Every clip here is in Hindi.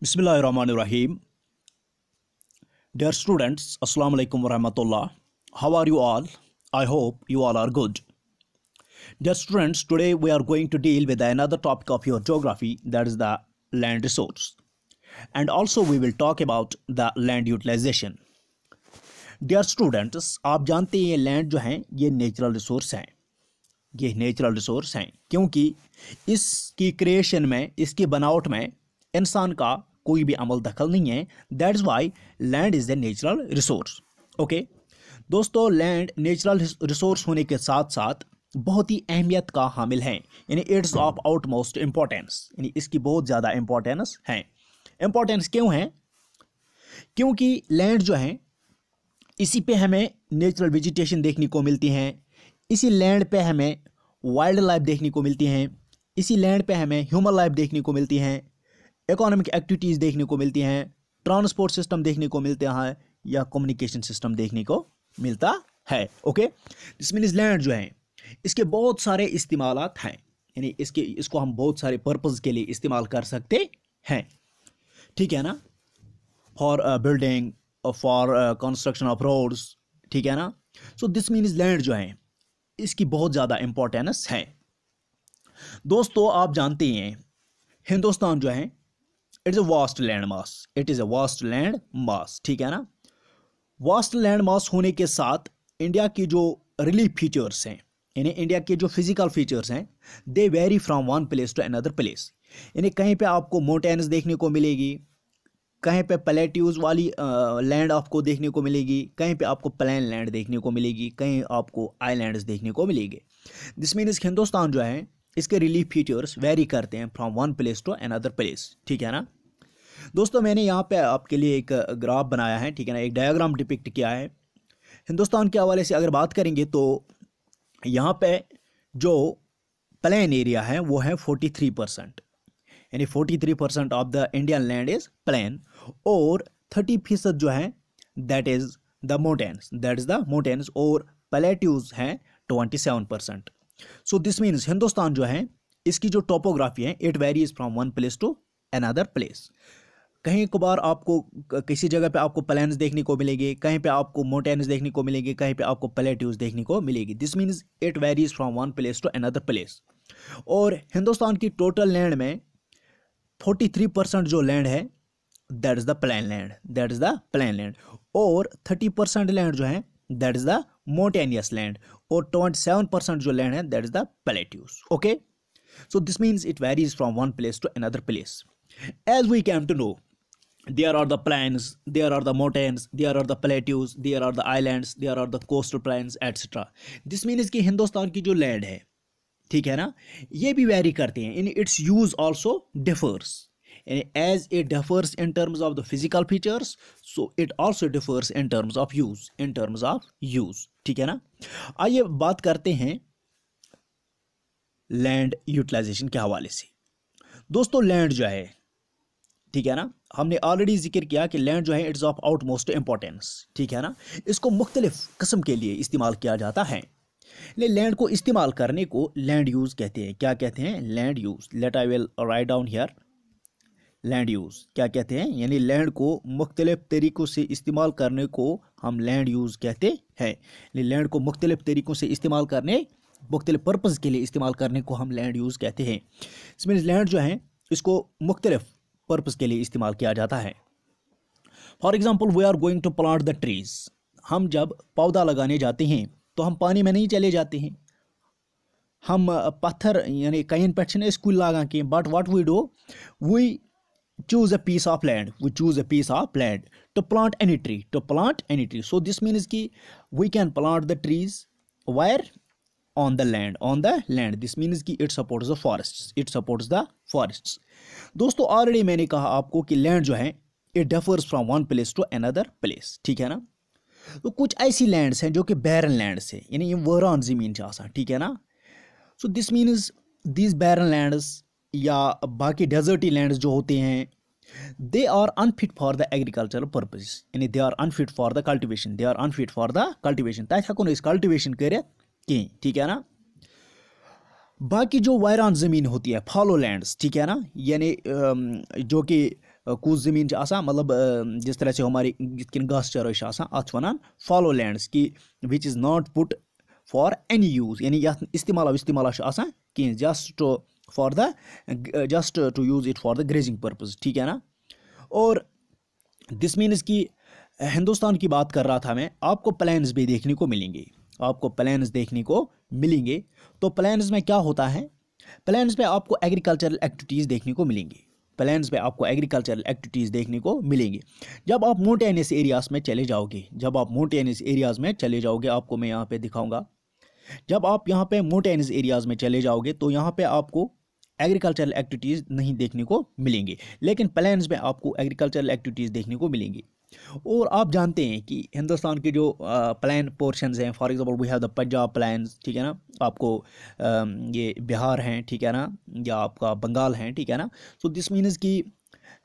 Bismillahirrahmanirrahim. Dear students, Assalamu alaikum warahmatullah. How are you all? I hope you all are good. Dear students, today we are going to deal with another topic of your geography, that is the land resource. And also we will talk about the land utilization. Dear students, आप जानते हैं ये लैंड जो हैं ये नेचुरल रिसोर्स हैं, ये नेचुरल रिसोर्स हैं क्योंकि इसकी क्रिएशन में, इसकी बनावट में इंसान का कोई भी अमल दखल नहीं है. That is Y land is a natural resource. Okay दोस्तों, लैंड नेचुरल रिसोर्स होने के साथ साथ बहुत ही अहमियत का हामिल है, यानी इट्स ऑफ आउटमोस्ट इम्पोर्टेंस, यानी इसकी बहुत ज़्यादा इम्पोर्टेंस है. इम्पोर्टेंस क्यों है? क्योंकि लैंड जो है इसी पे हमें नेचुरल वेजिटेशन देखने को मिलती हैं, इसी लैंड पे हमें वाइल्ड लाइफ देखने को मिलती हैं, इसी लैंड पे हमें ह्यूमन लाइफ देखने को मिलती हैं, इकोनॉमिक एक्टिविटीज़ देखने को मिलती हैं, ट्रांसपोर्ट सिस्टम देखने को मिलते हैं या कम्युनिकेशन सिस्टम देखने को मिलता है. ओके, दिस मीन्स लैंड जो है इसके बहुत सारे इस्तेमालात हैं, यानी इसको हम बहुत सारे पर्पज़ के लिए इस्तेमाल कर सकते हैं. ठीक है ना, for building, for construction of roads, ठीक है ना. सो दिस मीन्स लैंड जो है इसकी बहुत ज़्यादा इम्पोर्टेंस है. दोस्तों आप जानते हैं हिंदुस्तान जो है it is a vast land mass, it is a vast land mass. ठीक है ना, वास्ट लैंड मास होने के साथ इंडिया की जो रिलीफ फीचर्स हैं, यानी इंडिया के जो फिजिकल फीचर्स हैं, they vary from one place to another place. यानी कहीं पे आपको माउंटेन्स देखने को मिलेगी, कहीं पे प्लेट्यूज वाली लैंड आपको देखने को मिलेगी, कहीं पे आपको प्लेन लैंड देखने को मिलेगी, कहीं आपको आइलैंड्स देखने को मिलेगी. दिस मीन्स हिंदुस्तान जो है इसके रिलीफ फीचर्स वेरी करते हैं from one place to another place. ठीक है ना दोस्तों, मैंने यहाँ पे आपके लिए एक ग्राफ बनाया है, ठीक है ना, एक डायग्राम डिपिक्ट किया है. हिंदुस्तान के हवाले से अगर बात करेंगे तो यहाँ पे जो प्लेन एरिया है वो है 43%, यानी 43% of the Indian land is plain, और 30% जो है that is the mountains, that is the mountains, और प्लेट्यूज हैं 27%. सो दिस मीन्स हिंदुस्तान जो है इसकी जो टोपोग्राफी है it varies from one place to another place. कहीं कभार आपको किसी जगह पे आपको प्लेन्स देखने को मिलेगी, कहीं पे आपको माउंटेन्स देखने को मिलेगी, कहीं पे आपको प्लेट्यूज देखने को मिलेगी. This means it varies from one place to another place. और हिंदुस्तान की टोटल लैंड में 43% जो लैंड है that is the plain land, that is the plain land, और 30% लैंड जो है that is the mountainous land, और 27% जो लैंड है that is the plateaus. Okay, so this means it varies from one place to another place. As we came to know, there are the plains, there are the mountains, there are the plateaus, there are the islands, there are the coastal plains, etc. this means कि हिंदुस्तान की जो लैंड है, ठीक है ना, ये भी वेरी करते हैं, in its use also differs, as it differs in terms of the physical features, so it also differs in terms of use, in terms of use. ठीक है ना, आइए बात करते हैं लैंड यूटिलाइजेशन के हवाले से. दोस्तों लैंड जो है, ठीक है ना, हमने ऑलरेडी जिक्र किया कि लैंड जो है इट्स ऑफ आउटमोस्ट इंपॉर्टेंस. ठीक है ना, इसको मुख्तलिफ किस्म के लिए इस्तेमाल किया जाता है. लैंड को इस्तेमाल करने को लैंड यूज़ कहते हैं. क्या कहते हैं? Land use. Let I will write down here. Land use क्या कहते हैं? यानी लैंड को मुख्तलिफ तरीक़ों से इस्तेमाल करने को हम लैंड यूज़ कहते हैं. लैंड को मुख्तलिफ तरीक़ों से इस्तेमाल करने, मुख्तलिफ पर्पज़ के लिए इस्तेमाल करने को हम लैंड यूज़ कहते हैं. इसमें लैंड जो है इसको मुख्तलिफ पर्पज़ के लिए इस्तेमाल किया जाता है. For example we are going to plant the trees. हम जब पौधा लगाने जाते हैं तो हम पानी में नहीं चले जाते हैं, हम पत्थर यानी कहीं पे स्कूल लगा के, but what we do, we choose a piece of land, we choose a piece of land to plant any tree, to plant any tree. So this means कि we can plant the trees where on the land, on the land. This means कि it supports the forests, it supports the forests. दोस्तों ऑलरेडी मैंने कहा आपको कि लैंड जो है it differs from one place to another place. ठीक है ना, तो कुछ ऐसी लैंड्स हैं जो कि बैरन लैंड्स है, यानी ये वरान ज़मीन से आसान. ठीक है ना, so this means these barren lands या बाकी डेजर्टी लैंड्स जो होते हैं they are unfit for the agricultural purpose, यानी they are unfit for the cultivation, they are unfit for the cultivation. तक हेको न कल्टिवेशन कर कहीं. ठीक है ना, बाकी जो वायरान ज़मीन होती है फॉलो लैंड्स, ठीक है ना, यानी जो कि कुछ ज़मीन मतलब जिस तरह से हमारी घास चराई अत वन फॉलो लैंड्स कि which is not put for any use, यानी इस्तेमाल कहें just to use it for the grazing purpose, ठीक है ना। और दिस मीन्स कि हिंदुस्तान की बात कर रहा था मैं, आपको प्लान्स भी देखने को मिलेंगे, आपको प्लान्स देखने को मिलेंगे। तो प्लान्स में क्या होता है, प्लान्स पे आपको एग्रीकल्चरल एक्टिविटीज़ देखने को मिलेंगी, प्लान्स पे आपको एग्रीकल्चरल एक्टिविटीज़ देखने को मिलेंगी। जब आप माउंटेनियस एरियाज़ में चले जाओगे, जब आप माउंटेनियस एरियाज़ में चले जाओगे, आपको मैं यहाँ पे दिखाऊंगा, जब आप यहाँ पे माउंटेनियस एरियाज़ में चले जाओगे तो यहाँ पे आपको एग्रीकल्चरल एक्टिविटीज़ नहीं देखने को मिलेंगी, लेकिन प्लान्स में आपको एग्रीकल्चरल एक्टिविटीज़ देखने को मिलेंगी। और आप जानते हैं कि हिंदुस्तान के जो प्लान पोर्शंस हैं, for example we have the Punjab plains, ठीक है ना, आपको ये बिहार हैं, ठीक है ना, या आपका बंगाल हैं, ठीक है ना। सो दिस मीन्स कि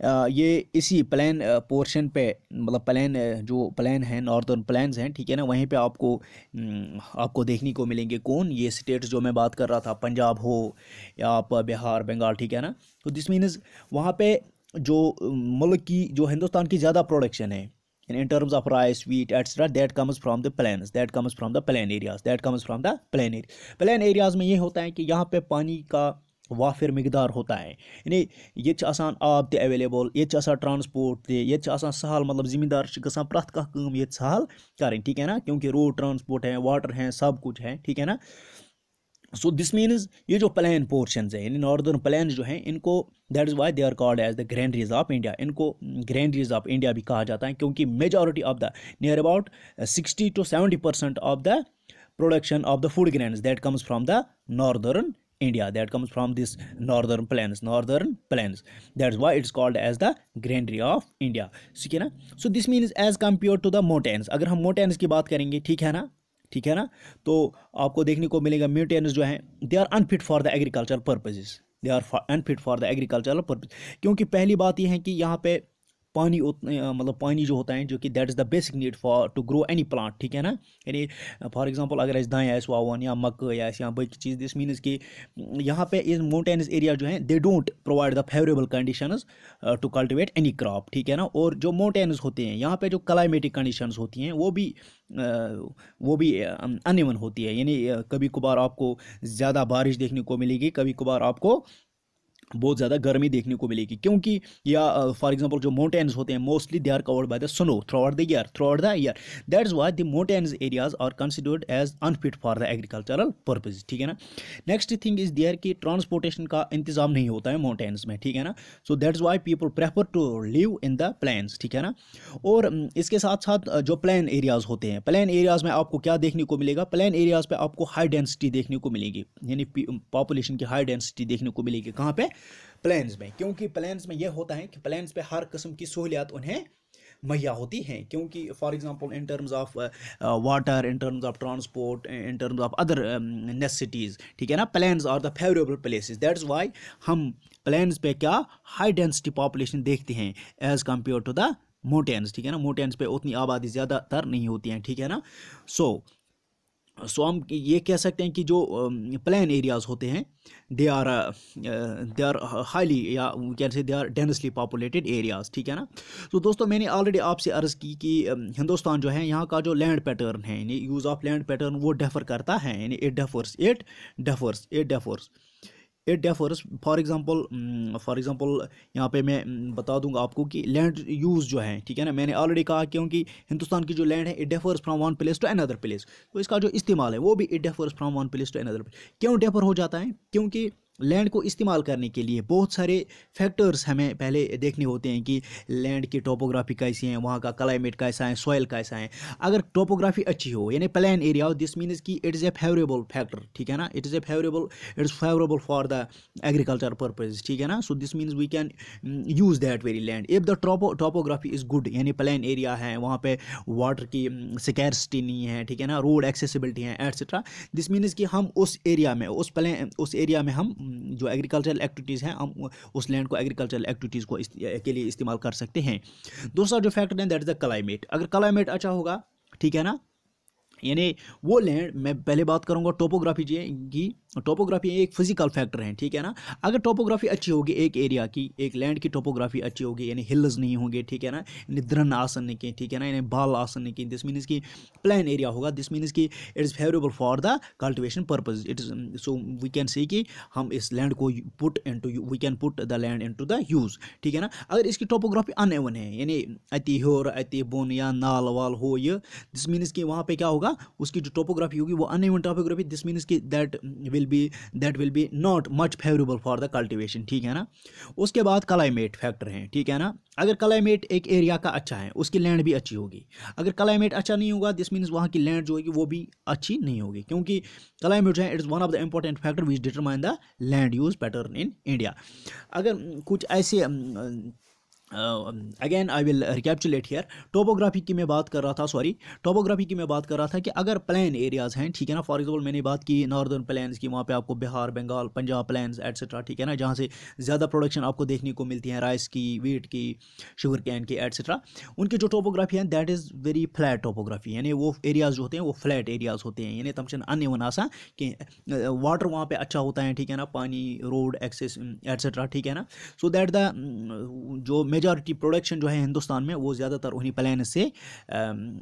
ये इसी प्लान पोर्शन पे, मतलब प्लान जो प्लान है नॉर्दर्न प्लान्स हैं, ठीक है ना, वहीं पे आपको देखने को मिलेंगे कौन, ये स्टेट्स जो मैं बात कर रहा था, पंजाब हो या आप बिहार बंगाल, ठीक है ना। तो दिस मीन्स वहाँ पे जो मुल्क की, जो हिंदुस्तान की ज़्यादा प्रोडक्शन है in terms of rice, wheat, etc., that comes from the plains, that comes from the plain areas, that comes from the plain area. plain areas में ये होता है कि यहाँ पे पानी का वाफिर मिकदार होता है, यानी ये आब ते अवेलेबल, ये ट्रांसपोर्ट ते, ये सहल, मतलब ज़मींदार गसान प्रथ कम ये सहल करें, ठीक है ना, क्योंकि रोड ट्रांसपोर्ट है, वाटर है, सब कुछ है, ठीक है ना। सो दिस मीन्स ये जो प्लान पोर्शंस है, यानी नॉर्दर्न प्लान जो हैं, इनको that is why they are called as the granaries of India, इनको ग्रैंडरीज ऑफ इंडिया भी कहा जाता है, क्योंकि majority of the near about 60 to 70% of the production of the food grains that comes from the northern India, that comes from this northern plains, that's why it's called as the granary of India, ठीक है ना। So this means as compared to the mountains, अगर हम mountains की बात करेंगे, ठीक है ना, तो आपको देखने को मिलेगा mountains जो हैं they are unfit for the agricultural purposes, क्योंकि पहली बात यह है कि यहाँ पे पानी मतलब पानी जो होता है, जो कि that is the basic need for to grow any plant, ठीक है ना। यानी फॉर एग्जांपल अगर ऐसे दाएँ ऐसे वावन या मक्का या ऐसे बाकी चीज़, दिस मीन्स कि यहाँ पे इस माउंटेन्स एरिया जो हैं they don't provide the favourable conditions to cultivate any crop, ठीक है ना। और जो माउंटेन्स होते हैं, यहाँ पे जो क्लाइमेटिक कंडीशंस होती हैं वो भी अनइवन होती है, यानी कभी कभार आपको ज़्यादा बारिश देखने को मिलेगी, कभी कभार आपको बहुत ज़्यादा गर्मी देखने को मिलेगी, क्योंकि या फॉर एग्जांपल जो माउंटेन्स होते हैं mostly they are covered by the snow throughout the year, that's why the mountains areas are considered as unfit for the agricultural purpose, ठीक है ना। नेक्स्ट थिंग इज देयर कि ट्रांसपोर्टेशन का इंतजाम नहीं होता है माउंटेन्स में, ठीक है ना। So that's why people prefer to live in the plains, ठीक है ना। और इसके साथ साथ जो प्लेन एरियाज होते हैं, प्लेन एरियाज में आपको क्या देखने को मिलेगा, प्लेन एरियाज पे आपको हाई डेंसिटी देखने को मिलेगी, यानी पॉपुलेशन की हाई डेंसिटी देखने को मिलेगी, कहाँ पे, प्लेन्स में, क्योंकि प्लेन्स में यह होता है कि प्लेन्स पे हर किस्म की सहूलियात उन्हें मुहैया होती हैं, क्योंकि for example in terms of water, in terms of transport, in terms of other necessities, ठीक है ना, plains are the favourable places, that's why हम प्लेन्स पे क्या हाई डेंसिटी पॉपुलेशन देखते हैं as compare to the mountains, ठीक है ना। माउंटेन्स पे उतनी आबादी ज़्यादातर नहीं होती हैं, ठीक है ना। सो हम ये कह सकते हैं कि जो प्लेन एरियाज़ होते हैं दे आर हाईली, या can say they are densely populated areas, ठीक है ना। तो दोस्तों मैंने ऑलरेडी आपसे अर्ज़ की कि हिंदुस्तान जो है, यहाँ का जो लैंड पैटर्न है, यानी यूज़ ऑफ लैंड पैटर्न वो डिफर करता है, यानी इट डेफर्स फॉर एग्जांपल यहाँ पे मैं बता दूंगा आपको कि लैंड यूज़ जो है, ठीक है ना, मैंने ऑलरेडी कहा क्योंकि हिंदुस्तान की जो लैंड है it differs from one place to another place, तो इसका जो इस्तेमाल है वो भी it differs from one place to another place. क्यों डेफर हो जाता है, क्योंकि लैंड को इस्तेमाल करने के लिए बहुत सारे फैक्टर्स हमें पहले देखने होते हैं कि लैंड की टोपोग्राफी कैसी है, वहाँ का क्लाइमेट कैसा है, सॉइल कैसा है। अगर टोपोग्राफी अच्छी हो, यानी प्लेन एरिया हो, दिस मीन्स कि it is a favourable factor, ठीक है ना, it's favourable for the agriculture purpose, ठीक है ना। So this means we can use that very land if the topography is good, यानी प्लेन एरिया है, वहाँ पे वाटर की स्कैर्सिटी नहीं है, ठीक है ना, रोड एक्सेसिबिलिटी है एट्सेट्रा। दिस मीन्स कि हम उस एरिया में हम जो एग्रीकल्चरल एक्टिविटीज़ हैं, हम उस लैंड को एग्रीकल्चरल एक्टिविटीज़ को के लिए इस्तेमाल कर सकते हैं। दूसरा जो फैक्टर है दैट इज़ द क्लाइमेट, अगर क्लाइमेट अच्छा होगा, ठीक है ना, यानी वो लैंड, मैं पहले बात करूंगा टोपोग्राफी की। टोपोग्राफी एक फिजिकल फैक्टर है, ठीक है ना। अगर टोपोग्राफी अच्छी होगी एक एरिया की, एक लैंड की टोपोग्राफी अच्छी होगी, यानी हिल्स नहीं होंगे, ठीक है ना, यानी द्रन आसन नहीं की, ठीक है ना, यानी बाल आसन नहीं की, दिस मीन्स की प्लेन एरिया होगा, दिस मीन्स की it is favourable for the cultivation purpose. It is so we can say कि हम इस लैंड को put into, we can put the land into the use, ठीक है ना। अगर इसकी टोपोग्राफी अनएवन है, यानी अति होर अति बोन या नाल वाल हो, ये दिस मीन्स कि वहाँ पे क्या होगा, उसकी जो टोपोग्राफी होगी वो अनइवन टोपोग्राफी, दिस मीन्स कि that will be not much favourable for the cultivation, ठीक है ना। उसके बाद क्लाइमेट फैक्टर हैं, ठीक है ना। अगर क्लाइमेट एक एरिया का अच्छा है, उसकी लैंड भी अच्छी होगी। अगर क्लाइमेट अच्छा नहीं होगा, दिस मीन्स वहाँ की लैंड जो होगी वो भी अच्छी नहीं होगी, क्योंकि क्लाइमेट जो है it is one of the important factor which determine the land use pattern in India. अगर कुछ ऐसे again I will recapitulate here, topography की मैं बात कर रहा था, सॉरी, टोपोग्राफी की मैं बात कर रहा था कि अगर प्लेन एरियाज़ हैं, ठीक है ना, फॉर एग्जांपल मैंने बात की नॉर्दर्न प्लेन्स की, वहाँ पे आपको बिहार, बंगाल, पंजाब प्लेन्स एटसेट्रा, ठीक है ना, जहाँ से ज़्यादा प्रोडक्शन आपको देखने को मिलती है राइस की, वीट की, शुगर कैन की एटसेट्रा, उनकी जो टोपोग्राफी है that is very flat topography, यानी वो एरियाज़ जो होते हैं वो फ्लैट एरियाज़ होते हैं, यानी तमचन अन्य वनासा कि वाटर वहाँ पे अच्छा होता है, ठीक है ना, पानी, रोड एक्सेस एटसेट्रा, ठीक है ना। सो दैट द जो मेजॉरिटी प्रोडक्शन जो है हिंदुस्तान में वो ज़्यादातर उन्हीं प्लेन से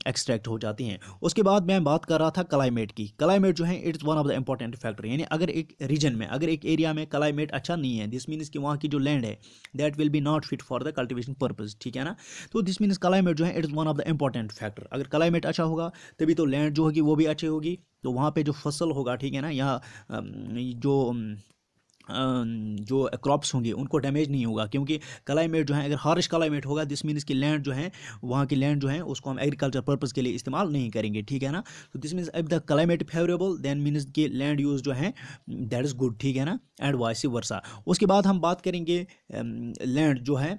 एक्सट्रैक्ट हो जाती हैं। उसके बाद मैं बात कर रहा था क्लाइमेट की। क्लाइमेट जो है it's one of the important factor, यानी अगर एक रीजन में, अगर एक एरिया में क्लाइमेट अच्छा नहीं है, दिस मीन्स कि वहाँ की जो लैंड है that will be not fit for the cultivation purpose, ठीक है ना। तो दिस मीन्स क्लाइमेट जो है it's one of the important factor. अगर क्लाइमेट अच्छा होगा तभी तो लैंड जो होगी वो भी अच्छी होगी, तो वहाँ पे जो फसल होगा, ठीक है ना, यहाँ जो क्रॉप्स होंगे उनको डैमेज नहीं होगा, क्योंकि क्लाइमेट जो है अगर हार्श क्लाइमेट होगा, दिस मीन्स की लैंड जो है, वहाँ की लैंड जो है उसको हम एग्रीकल्चर पर्पज़ के लिए इस्तेमाल नहीं करेंगे, ठीक है ना। तो this means if the climate favourable then means कि लैंड यूज़ जो है दैट इज़ गुड, ठीक है ना, एंड वाइस वर्सा। उसके बाद हम बात करेंगे लैंड जो है,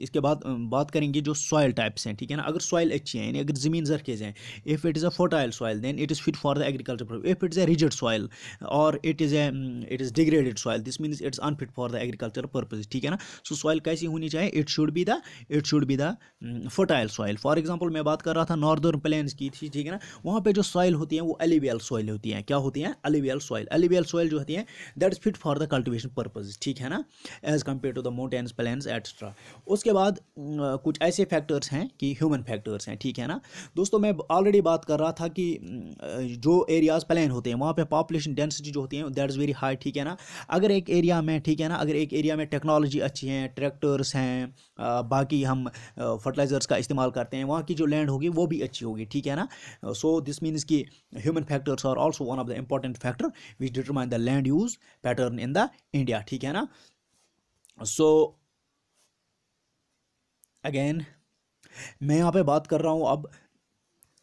इसके बाद बात करेंगे जो सॉइल टाइप्स हैं, ठीक है ना। अगर सॉइल अच्छी है, यानी अगर ज़मीन जरखेज़ हैं, if it is a fertile soil then it is fit for the agriculture, if it is a rigid soil और it is degraded soil, this means it's unfit for the agriculture purpose, ठीक है ना। सो सॉइल कैसी होनी चाहिए, it should be the fertile soil. For example मैं बात कर रहा था नॉर्दर्न प्लेन्स की थी, ठीक है ना, वहाँ पे जो सॉइल होती है वो एलिवियल सॉइल होती है। क्या होती है? एलिवियल सॉइल जो होती है that is fit for the cultivation purpose, ठीक है ना, as compare to the mountains plains etcetera. उसके बाद कुछ ऐसे फैक्टर्स हैं कि ह्यूमन फैक्टर्स हैं, ठीक है ना। दोस्तों मैं ऑलरेडी बात कर रहा था कि जो एरियाज प्लेन होते हैं वहाँ पे पॉपुलेशन डेंसिटी जो होती है दैट इज़ वेरी हाई, ठीक है ना। अगर एक एरिया में, ठीक है ना, अगर एक एरिया में टेक्नोलॉजी अच्छी है, ट्रैक्टर्स हैं, बाकी हम फर्टिलाइजर्स का इस्तेमाल करते हैं, वहाँ की जो लैंड होगी वो भी अच्छी होगी, ठीक है ना। सो दिस मीन्स कि human factors are also one of the important factor which determine the land use pattern in the India, ठीक है ना। सो अगेन मैं यहाँ पे बात कर रहा हूँ अब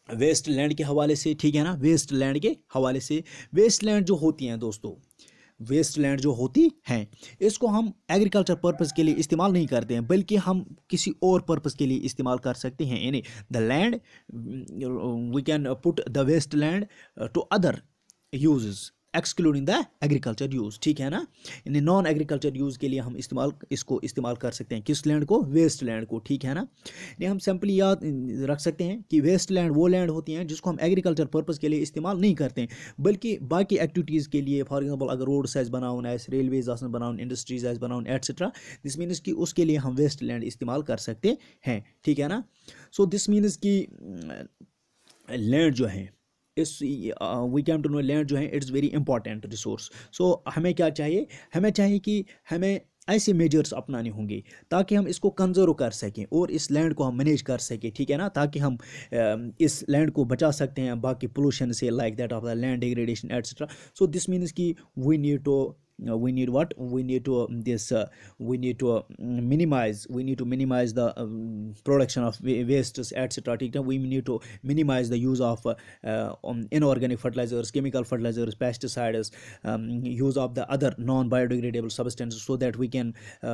वेस्ट लैंड के हवाले से, ठीक है ना, वेस्ट लैंड के हवाले से। वेस्ट लैंड जो होती हैं दोस्तों, वेस्ट लैंड जो होती हैं इसको हम एग्रीकल्चर पर्पज़ के लिए इस्तेमाल नहीं करते हैं, बल्कि हम किसी और पर्पज़ के लिए इस्तेमाल कर सकते हैं। यानी the land we can put the waste land to other uses excluding the agriculture use, ठीक है ना। यानी नॉन एग्रीकल्चर यूज़ के लिए हम इसको इस्तेमाल कर सकते हैं, किस लैंड को? वेस्ट लैंड को, ठीक है ना। यानी हम सिंपली याद रख सकते हैं कि वेस्ट लैंड वो लैंड होती हैं जिसको हम एग्रीकल्चर पर्पज़ के लिए इस्तेमाल नहीं करते हैं, बल्कि बाकी एक्टिविटीज़ के लिए, फॉर एग्जांपल अगर रोड साइज बनाउन आए, रेलवेज आसन बनाउन, इंडस्ट्रीज आइज बनाउन एटसेट्रा, दिस मीन्स कि उसके लिए हम वेस्ट लैंड इस्तेमाल कर सकते हैं, ठीक है ना। सो दिस मीन्स कि लैंड जो है इस we came to know land जो है it's very important resource. So हमें क्या चाहिए? हमें चाहिए कि हमें ऐसे मेजर्स अपनाने होंगे ताकि हम इसको कंजर्व कर सकें और इस लैंड को हम मैनेज कर सकें, ठीक है ना, ताकि हम इस लैंड को बचा सकते हैं बाकी पोल्यूशन से, like that of the land degradation etcetera. So this means कि we need to we need what we need to this we need to minimize the production of wastes etc, ठीक है। We need to minimize the use of inorganic fertilizers, chemical fertilizers, pesticides, use of the other non biodegradable substances so that we can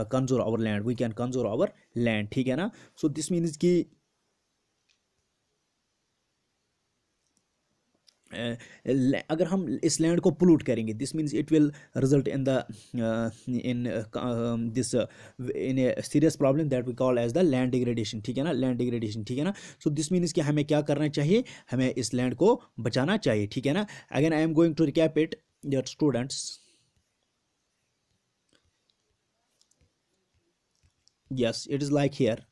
conserve our land, ठीक है ना। So this means कि अगर हम इस लैंड को पोllute करेंगे, this means it will result in the in this in a serious problem that we call as the land degradation, ठीक है ना, लैंड डिग्रेडेशन, ठीक है ना। सो दिस मीन्स कि हमें क्या करना चाहिए, हमें इस लैंड को बचाना चाहिए, ठीक है ना। Again I am going to recap it dear students. Yes, it is like here.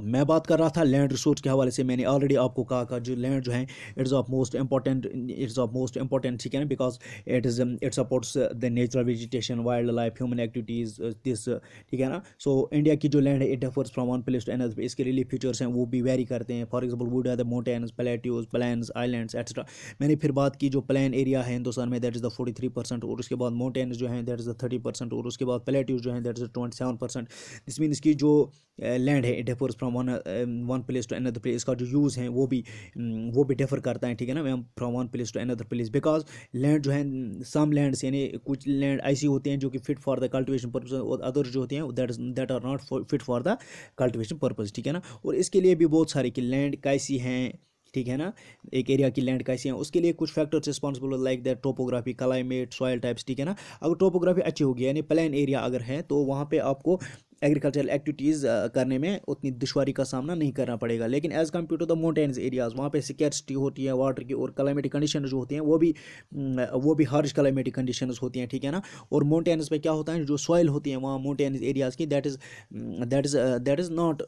मैं बात कर रहा था लैंड रिसोर्स के हवाले से। मैंने ऑलरेडी आपको कहा जो लैंड जो है it's of most important, it's of most important, ठीक है ना, because it supports the natural vegetation, wild life, human activities, this, ठीक है ना। सो इंडिया की जो लैंड है it differs from one place to another. इसके रिलीफ फीचर्स हैं वो भी वेरी करते हैं। For example would are the mountains, plateaus, plains, islands etcetera. मैंने फिर बात की जो प्लेन एरिया है हिंदुस्तान में दैट इज़ द 43%, और उसके बाद माउंटेन्स जो हैं दैट इज़ द 30%, और उसके बाद प्लेट्यूज जो हैं that is the 27%। This means की जो लैंड है it differs from one place to another place. इसका जो यूज़ है वो भी डिफर करता है, ठीक है ना, ma'am, from one place to another place. Because land जो है सम लैंड्स यानी कुछ लैंड ऐसी होती हैं जो कि fit for the cultivation purpose, और अदर जो होती हैं that are not fit for the cultivation purpose, ठीक है ना। और इसके लिए भी बहुत सारी कि लैंड कैसी हैं, ठीक है ना, एक एरिया की लैंड कैसी है, उसके लिए कुछ factors responsible like that topography, climate, soil types, ठीक है ना। अगर टोपोग्राफी अच्छी होगी यानी प्लेन एरिया अगर है तो वहाँ पे आपको एग्रीकल्चरल एक्टिविटीज़ करने में उतनी दुश्वारी का सामना नहीं करना पड़ेगा। लेकिन as compare to the mountains areas वहाँ पे स्कैर्सिटी होती है वाटर की, और क्लाइमेटिक कंडीशन जो होती हैं वो भी हार्श क्लाइमेटिक कंडीशंस होती हैं, ठीक है ना। और माउंटेन्स पे क्या होता है, जो सॉइल होती है वहाँ माउंटेन्स एरियाज़ की that is not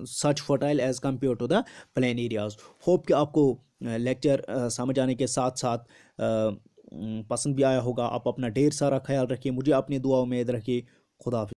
such fertile as compare to the plain areas. Hope कि आपको लेक्चर समझ आने के साथ साथ पसंद भी आया होगा। आप अपना ढेर सारा ख्याल रखिए, मुझे अपनी दुआओं में याद रखिए। खुदा हाफिज़।